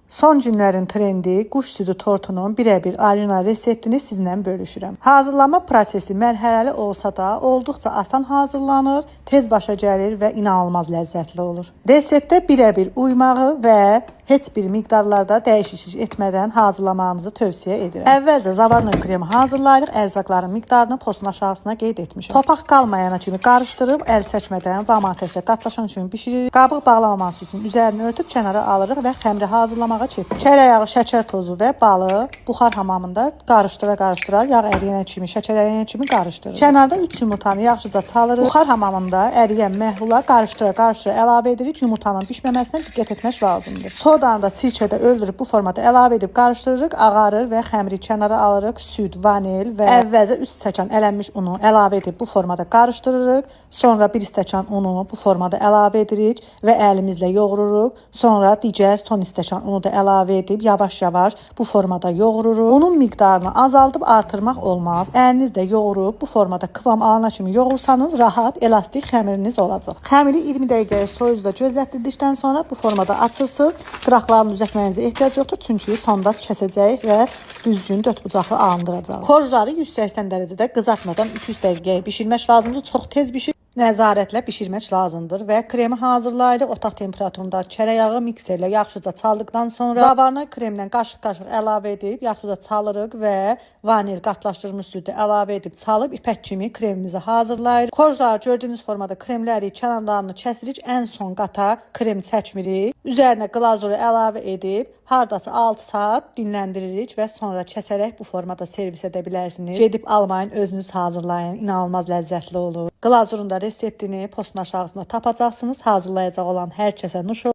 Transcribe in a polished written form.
Son günlərin trendi quş südü tortunun birəbir orijinal reseptini sizlə bölüşürəm. Hazırlama prosesi mərhələli olsa da olduqca asan hazırlanır, tez başa gəlir və inanılmaz ləzzətli olur. Reseptə birəbir uymağı və heç bir miqdarlarda dəyişiklik etmədən hazırlamağınızı tövsiyə edirəm. Əvvəlcə zavarnoy kremi hazırlayırıq. Ərzaqların miqdarını postun aşağısına qeyd etmişəm. Topaq qalmayana kimi qarışdırıb əl çəkmədən vam ateşlə qatlaşan kimi bişiririk. Qabıq bağlamaması üçün üzərini örtüb kənara alırıq və xəmiri hazırlamağa keçirik. Çərək yağı, şəkər tozu və balı buxar hamamında qarışdıra yağ əriyənə kimi, şəkər əriyənə kimi qarışdırırıq. Kənarda 3 yumurtanı yaxşıca çalırıq. Buxar hamamında əriyən məhlula qarışdıra əlavə edirik. Yumurtanın bişməməsinə diqqət etmək lazımdır. Sodanı da sirkədə öldürüb bu formada əlavə edib qarışdırırıq, ağarır və xəmiri kənara alırıq. Süd, vanil və əvvəlcə 3 stəkan ələnmiş unu əlavə edib bu formada qarışdırırıq. Sonra 1 stəkan unu bu formada əlavə edirik və əlimizlə yoğururuq. Sonra digər son stəkan unu da əlavə edib yavaş-yavaş bu formada yoğururuq. Unun miqdarını azaldıb artırmaq olmaz. Əlinizlə yoğurub bu formada kıvam alana kimi yoğursanız rahat, elastik xəmiriniz olacaq. Xəmiri 20 dəqiqəyə soyucuda gözlətdirdikdən sonra bu formada açırsınız. Qıraqlarını düzəltməyinizə ehtiyac yoxdur, çünki sonda kəsəcəyik və düzgün 4 bucaqlı alındıracaq. Korjları 180 dərəcədə qızartmadan 200 dəqiqəyə bişirmək lazımdır. Çox tez bişir. Nəzarətlə bişirmək lazımdır və kremi hazırlayırıq. Otaq temperaturunda çərək yağı mikserlə yaxşıca çaldıqdan sonra zavarnoy kremdən qaşıq-qaşıq əlavə edib yaxşıca çalırıq və vanil qatlaşdırılmış südü əlavə edib çalıb ipək kimi kremimizi hazırlayırıq. Korjları gördüyünüz formada kremləri kənarlarını kəsirik. Ən son qata krem çəkmirik. Üzərinə qlazuru əlavə edib hardasa 6 saat dinləndiririk və sonra kəsərək bu formada servis edə bilərsiniz. Gedib almayın, özünüz hazırlayın. İnanılmaz ləzzətli olur. Glazurun da reseptini postun aşağısında tapacaqsınız. Hazırlayacaq olan hər kəsə nuş olsun.